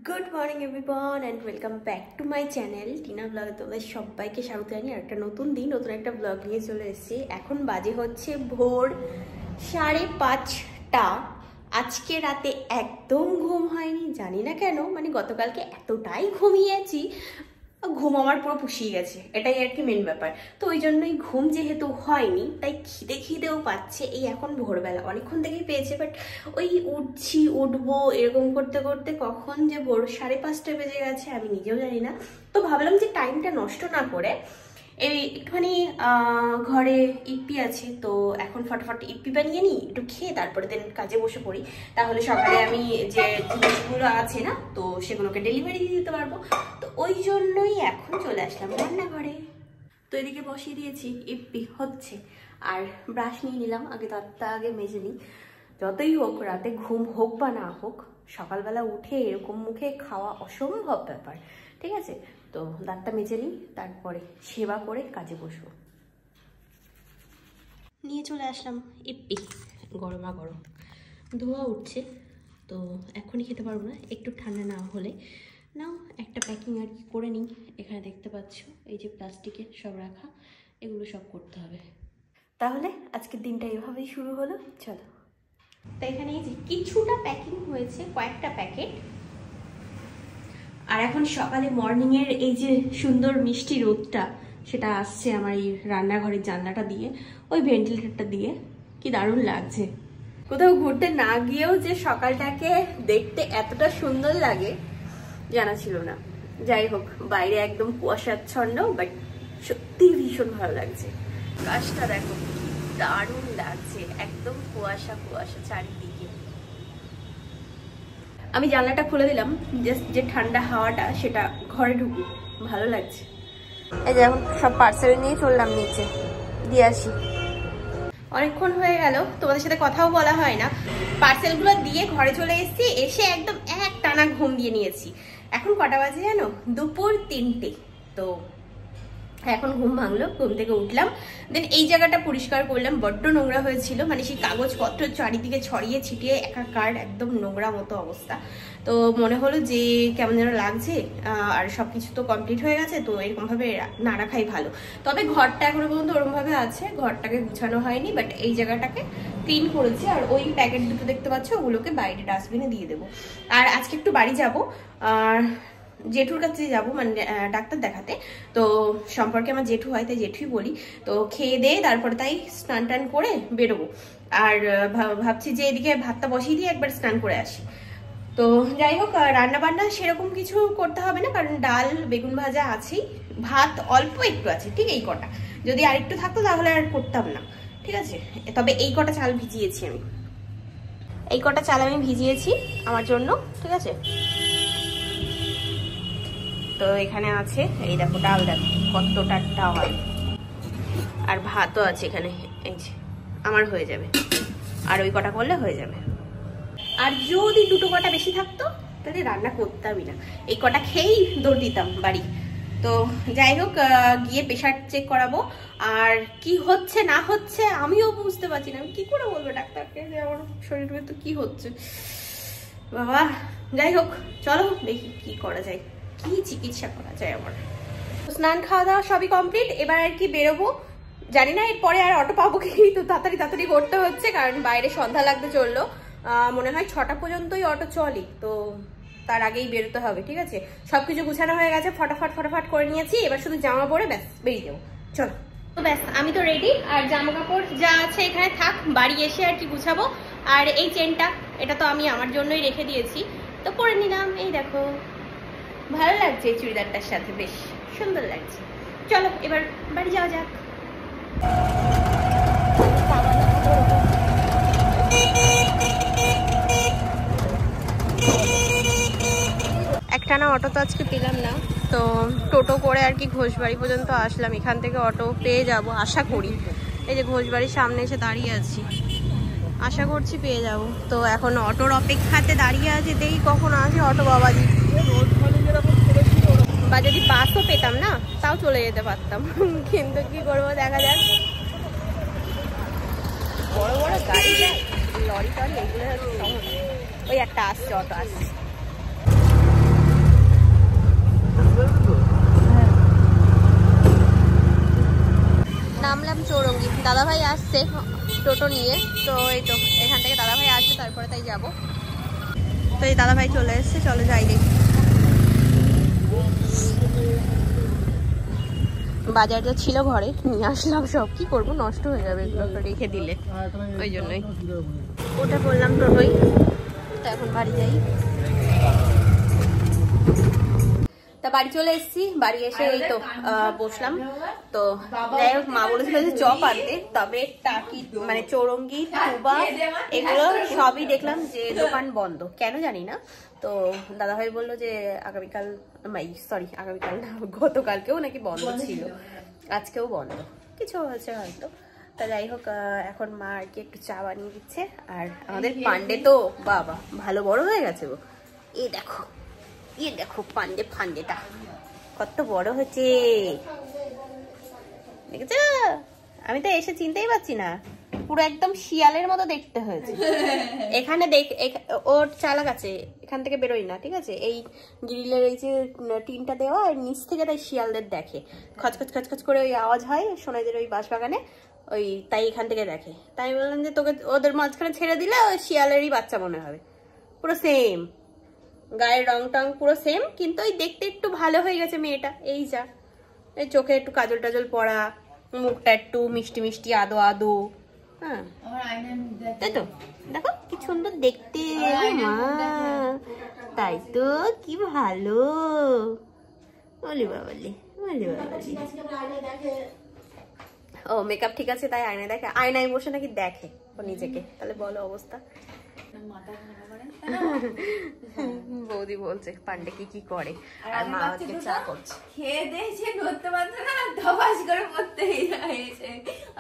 Good morning everyone and welcome back to my channel Tina ব্লগে তোমাদের সবাইকে স্বাগত জানিয়ে একটা নতুন দিন নতুন একটা ব্লগ নিয়ে চলে এসেছি। এখন বাজে হচ্ছে ভোর 5:30। আজকে রাতে একদম ঘুম হয়নি, জানি না কেন, মানে গতকালকে এতটাই ঘুমিয়েছি, ঘুম আমার পুরো পুষিয়ে গেছে, এটাই আর কি মেন ব্যাপার। তো ওই জন্যই ঘুম যেহেতু হয়নি তাই খিদেও পাচ্ছে। এই এখন ভোরবেলা অনেকক্ষণ থেকেই পেয়েছে, বাট ওই উঠবো এরকম করতে করতে কখন যে ভোর 5:30 বেজে গেছে আমি নিজেও জানি না। তো ভাবলাম যে টাইমটা নষ্ট না করে এই একটুখানি ঘরে ইপ্পি আছে, তো এখন ফটাফট ইপ্পি বানিয়ে নিই, একটু খেয়ে তারপরে দেন কাজে বসে পড়ি। তাহলে সকালে আমি যে জিনিসগুলো আছে না তো সেগুলোকে ডেলিভারি দিয়ে দিতে পারবো। তো ওই জন্যই এখন চলে আসলাম রান্নাঘরে। তো এদিকে বসিয়ে দিয়েছি, ইপ্পি হচ্ছে, আর ব্রাশ নিয়ে নিলাম। আগে দাঁতটা মেজে নিই। যতই হোক রাতে ঘুম হোক বা না হোক, সকালবেলা উঠে এরকম মুখে খাওয়া অসম্ভব ব্যাপার, ঠিক আছে? তো দাঁতটা মেজে নিই, তারপরে সেবা করে কাজে বসবো। নিয়ে চলে আসলাম ইপ্পি, গরমা গরম ধোয়া উঠছে, তো এখনই খেতে পারবো না, একটু ঠান্ডা না হলে। নাও একটা প্যাকিং আর কি করে নিই। এখানে দেখতে পাচ্ছ এই যে প্লাস্টিকে সব রাখা, এগুলো সব করতে হবে। তাহলে আজকের দিনটা এভাবেই শুরু হলো, চলো। তো এখানে এই যে কিছুটা প্যাকিং হয়েছে, কয়েকটা প্যাকেট। আর এখন সকালে মর্নিংয়ের এই যে সুন্দর মিষ্টি রোদটা, সেটা আসছে আমার এই রান্নাঘরের জানলাটা দিয়ে, ওই ভেন্টিলেটরটা দিয়ে, কি দারুণ লাগছে। কোথাও ঘুরতে না গিয়েও যে সকালটাকে দেখতে এতটা সুন্দর লাগে জানা ছিল না। যাই হোক, বাইরে একদম কুয়াশাচ্ছন্ন, বাট সত্যি ভীষণ ভালো লাগছে। আকাশটা দেখো দারুণ লাগছে, একদম কুয়াশা কুয়াশা চারিদিকে। আমি জানলাটা খুলে দিলাম, জাস্ট যে ঠান্ডা হাওয়াটা সেটা ঘরে ঢুকুক, ভালো লাগছে। এই যে এখন সব পার্সেল নিয়ে চললাম নিচে, দিয়ে আসি। অনেকক্ষণ হয়ে গেল, তোমাদের সাথে কথাও বলা হয় না। পার্সেলগুলো দিয়ে ঘরে চলে এসেছি, এসে একদম এক টানা ঘুম দিয়ে নিয়েছি। এখন কটা বাজে জানো? দুপুর 3টে। তো এখন ঘুম ভাঙলো, ঘুম থেকে উঠলাম, দেন এই জায়গাটা পরিষ্কার করলাম, বড্ড নোংরা হয়েছিল, মানে সেই কাগজপত্র চারিদিকে ছড়িয়ে ছিটিয়ে একাকার, একদম নোংরা মতো অবস্থা। তো মনে হলো যে কেমন যেন লাগছে, আর সবকিছু তো কমপ্লিট হয়ে গেছে, তো এরকমভাবে না রাখাই ভালো। তবে ঘরটা এখনো পর্যন্ত ওরকমভাবে আছে, ঘরটাকে গুছানো হয়নি, বাট এই জায়গাটাকে ক্লিন করেছি। আর ওই প্যাকেট দুটো দেখতে পাচ্ছ, ওগুলোকে বাইরে ডাস্টবিনে দিয়ে দেবো। আর আজকে একটু বাড়ি যাবো, আর জেঠুর কাছে যাবো, মানে ডাক্তার দেখাতে। তো সম্পর্কে আমার জেঠু হয় তাই জেঠুই বলি। তো খেয়ে দিয়ে তারপরে তাই স্নান টান করে বেরোবো। আর ভাবছি যে এদিকে ভাতটা বসিয়ে দিয়ে একবার স্নান করে আসি। তো যাই হোক, রান্না বান্না সেরকম কিছু করতে হবে না, কারণ ডাল বেগুন ভাজা আছেই, ভাত অল্প একটু আছে, ঠিক এই কটা। যদি আরেকটু থাকতো তাহলে আর করতাম না, ঠিক আছে? তবে এই কটা চাল ভিজিয়েছি আমি, এই কটা চাল আমি ভিজিয়েছি আমার জন্য, ঠিক আছে? তো এখানে আছে, এই দেখো ডাল, দেখো কতটা ডাল, আর ভাতও আছে এখানে, এই যে আমার হয়ে যাবে, আর ওই কটা করলে হয়ে যাবে। আর যদি দুটো কটা বেশি থাকতো তাহলে রান্না করতামই না, এই কটা খেয়েই দৌড় দিতাম বাড়ি। তো যাই হোক, গিয়ে প্রেশার চেক করাবো, আর কি হচ্ছে না হচ্ছে আমিও বুঝতে পারছি না, আমি কি করে বলবো ডাক্তারকে যে আমার শরীরে তো কি হচ্ছে বাবা। যাই হোক চলো দেখি কি করা যায়, কি চিকিৎসা করা যায় আমার। স্নান খাওয়া দাওয়া সবই কমপ্লিট, এবার আর কি বেরোবো। জানি না এরপরে আর অটো পাবো কি, তো তাড়াতাড়ি করতে হচ্ছে, কারণ বাইরে সন্ধ্যা লাগতে চললো। মনে হয় 6টা পর্যন্তই অটো চলে, তো তার আগেই বেরোতে হবে, ঠিক আছে? সবকিছু গুছানো হয়ে গেছে, ফটাফট করে নিয়েছি, এবার শুধু জামা পরে ব্যাস বেরিয়ে যাবো, চলো। তো ব্যাস আমি তো রেডি, আর জামা কাপড় যা আছে এখানে থাক, বাড়ি এসে আর কি গুছাবো। আর এই চেনটা, এটা তো আমি আমার জন্যই রেখে দিয়েছি, তো পরে নিলাম। এই দেখো ভালো লাগছে এই চুড়িদারটার সাথে, বেশ সুন্দর লাগছে। চলো এবার বাড়ি যাওয়া যাক। একটানা অটো তো আজকে পেলাম না, তো টোটো করে আর কি ঘোষবাড়ি পর্যন্ত আসলাম। এখান থেকে অটো পেয়ে যাব আশা করি। এই যে ঘোষবাড়ির সামনে এসে দাঁড়িয়ে আছি, আশা করছি পেয়ে যাব। তো এখন অটোর অপেক্ষাতে দাঁড়িয়ে আছি, দেখি কখন আসে অটো বাবাজি। বা যদি বাসও পেতাম না তাও চলে যেতে পারতাম, কিন্তু কি করবো দেখা যাক। বড় বড় গাড়ি যায়, লরি টরি এগুলো ওই একটা আসছে, অটো আসছে। নামলাম চৌরঙ্গি, দাদাভাই আসছে টোটো নিয়ে, তো এই তো এখান থেকে দাদাভাই আসবে, তারপরে তাই যাবো। তো এই দাদাভাই চলে এসছে, চলো যাই দেখি। বাজার যা ছিল ঘরে নিয়ে আসলাম সব, কি করবো, নষ্ট হয়ে যাবে এগুলো রেখে দিলে, ওই জন্যই ওটা বললাম টোটোই। তো এখন বাড়ি যাই। তা বাড়ি চলে এসেছি, বাড়ি এসে এই তো বসলাম। তো যাই হোক, মা বলেছিল যে চপ আনতে, তবে টাকি মানে চৌরঙ্গি থুবা এগুলো সবই দেখলাম যে দোকান বন্ধ, কেন জানি না। তো দাদাভাই বললো যে আগামীকাল, সরি আগামীকাল না, গতকালকেও নাকি বন্ধ ছিল, আজকেও বন্ধ, কিছু হয়েছে হয়তো। তা যাই হোক, এখন মা আর কি একটু চা বানিয়ে দিচ্ছে। আর আমাদের পান্ডে তো বাবা ভালো বড় হয়ে গেছে গো, এই দেখো, এই দেখো পান্ডেটা কত বড় হচ্ছে, দেখেছো? আমি তো এসে চিনতেই পারছি না, পুরো একদম শিয়ালের মতো দেখতে হয়েছে। এখানে দেখ, ওর চালাক আছে, এখান থেকে বেরোই না, ঠিক আছে? এই গ্রিলের এই যে টিনটা দেওয়া, আর নিচ থেকে তাই শিয়ালদের দেখে, খচখচ খচখচ করে ওই আওয়াজ হয় সোনাইদের ওই বাঁশবাগানে, ওই তাই এখান থেকে দেখে। তাই বললাম যে তোকে ওদের মাঝখানে ছেড়ে দিলে ওই শিয়ালেরই বাচ্চা মনে হবে, পুরো সেম গায়ের রং টং পুরো সেম, কিন্তু ওই দেখতে একটু ভালো হয়ে গেছে মেয়েটা, এই যা, এই চোখে একটু কাজল টাজল পড়া, মুখটা একটু মিষ্টি মিষ্টি আদো আদো, হ্যাঁ তাই তো, দেখো কি সুন্দর দেখতে, মা তাই তো, কি ভালো, বলি বাবালি, বলি বাবালি। ও মেকআপ ঠিক আছে তাই আয়নায় দেখে, আয়নায় বসে নাকি দেখে ও নিজেকে, তাহলে বলো অবস্থা। বৌদি বলছে পান্ডে কি করে, আর মা আজকে চা করছে, খেয়ে দিয়েছে নড়তে পারতো না, ধপাস করে পড়তেই যাইছে,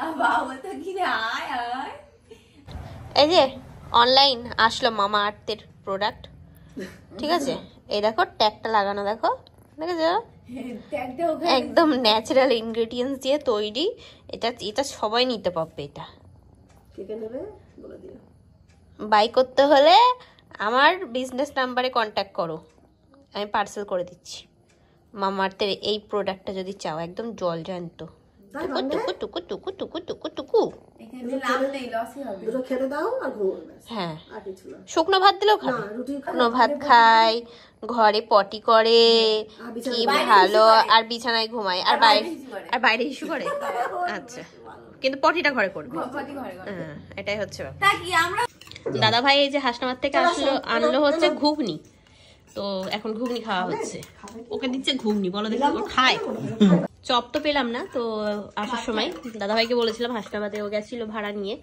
আর বাবা তো কি আয় আয়। এই যে অনলাইন আসলো মামা আর্থের প্রোডাক্ট, ঠিক আছে? এই দেখো ট্যাগটা লাগানো, দেখো দেখেছো, একদম ন্যাচারাল ইনগ্রেডিয়েন্টস দিয়ে তৈরি, এটা সবাই নিতে পারবে। এটা বাই করতে হলে আমার বিজনেস নাম্বারে কন্ট্যাক্ট করো, আমি পার্সেল করে দিচ্ছি। মামা আর্থের এই প্রোডাক্টটা যদি চাও, একদম জল জ্যান্ত, টুকু টুকু টুকু টুকু টুকু টুকু, হ্যাঁ শুকনো ভাত দিলেও খাবে, শুকনো ভাত খায়, ঘরে পটি করে, কি ভালো, আর বিছানায় ঘুমায়, আর বাইরে ইস্যু করে, আচ্ছা কিন্তু পটিটা ঘরে করবে, হ্যাঁ এটাই হচ্ছে। দাদা ভাই এই যে হাসনাবাদ থেকে আনলো হচ্ছে ঘুগনি, তো এখন ঘুগনি খাওয়া হচ্ছে, ওকে দিচ্ছে ঘুগনি, বলো দেখি ও খায়। চপ তো পেলাম না, তো আসার সময় দাদাভাইকে বলেছিলাম হাসনাবাদে ও গেছিল ভাড়া নিয়ে,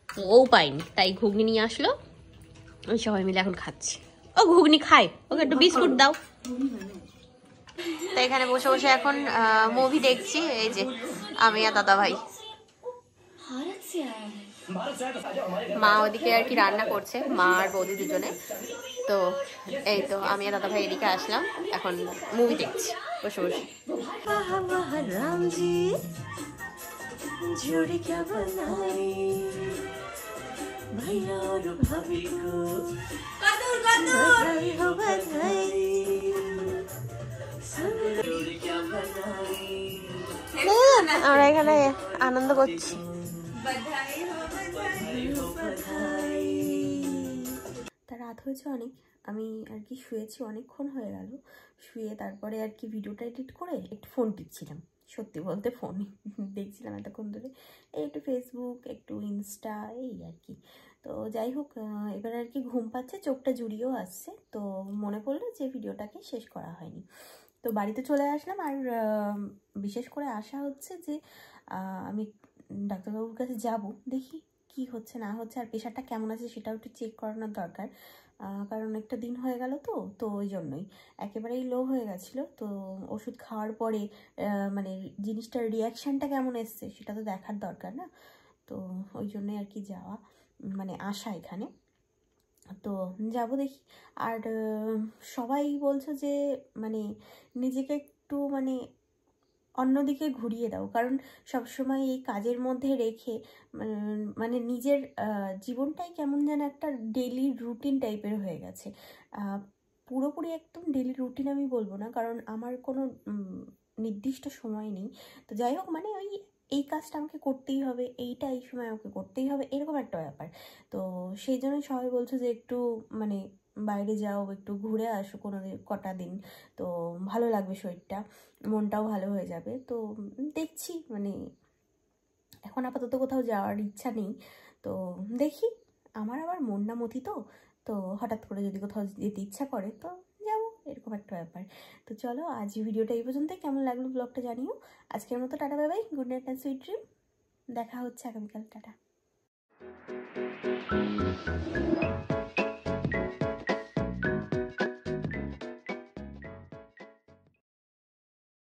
তো ও পাইনি, তাই ঘুগনি নিয়ে আসলো, ওই সবাই মিলে এখন খাচ্ছি। ও ঘুগনি খায়, ওকে একটু বিস্কুট দাও। তো এখানে বসে বসে এখন মুভি দেখছি, এই যে আমি আর দাদাভাই। মা ওদিকে আর কি রান্না করছে, মা আর বৌদি দুজনে, তো এই তো আমি আর দাদাভাই এদিকে আসলাম, এখন মুভি দেখছি বসে বসে। আমরা এখানে আনন্দ করছি। তা রাত হয়েছে অনেক, আমি আর কি শুয়েছি, অনেকক্ষণ হয়ে গেল শুয়ে, তারপরে আর কি ভিডিওটা এডিট করে একটু ফোন টিপছিলাম, সত্যি বলতে ফোন দেখছিলাম এতক্ষণ ধরে, এই একটু ফেসবুক একটু ইনস্টা এই আর কি। তো যাই হোক, এবার আর কি ঘুম পাচ্ছে, চোখটা জুড়িয়েও আসছে, তো মনে পড়লো যে ভিডিওটাকে শেষ করা হয়নি, তো বাড়িতে চলে আসলাম। আর বিশেষ করে আশা হচ্ছে যে আমি ডাক্তারবাবুর কাছে যাব, দেখি কি হচ্ছে না হচ্ছে, আর প্রেশারটা কেমন আছে সেটাও একটু চেক করানোর দরকার, কারণ একটা দিন হয়ে গেল, তো ওই জন্যই একেবারেই লো হয়ে গেছিলো। তো ওষুধ খাওয়ার পরে মানে জিনিসটার রিয়াকশানটা কেমন এসছে সেটা তো দেখার দরকার না, তো ওই জন্যই আর কি যাওয়া, মানে আসা এখানে। তো যাব দেখি। আর সবাই বলছো যে মানে নিজেকে একটু মানে অন্যদিকে ঘুরিয়ে দাও, কারণ সবসময় এই কাজের মধ্যে রেখে মানে নিজের জীবনটাই কেমন যেন একটা ডেইলি রুটিন টাইপের হয়ে গেছে। পুরোপুরি একদম ডেইলি রুটিন আমি বলবো না, কারণ আমার কোনো নির্দিষ্ট সময় নেই, তো যাই হোক মানে ওই এই কাজটা আমাকে করতেই হবে, এইটা এই সময় আমাকে করতেই হবে, এরকম একটা ব্যাপার। তো সেই জন্য সবাই বলছো যে একটু মানে বাইরে যাও, একটু ঘুরে আসো কোনো কটা দিন, তো ভালো লাগবে, শরীরটা মনটাও ভালো হয়ে যাবে। তো দেখছি, মানে এখন আপাতত কোথাও যাওয়ার ইচ্ছা নেই। তো দেখি, আমার আবার মনটা মতি, তো হঠাৎ করে যদি কোথাও যেতে ইচ্ছা করে তো যাবো, এরকম একটা ব্যাপার। তো চলো, আজ ভিডিওটা এই পর্যন্তই। কেমন লাগলো ব্লগটা জানিও। আজকের মতো tata, bye bye, good night and sweet dream. দেখা হচ্ছে আগামীকাল, টাটা।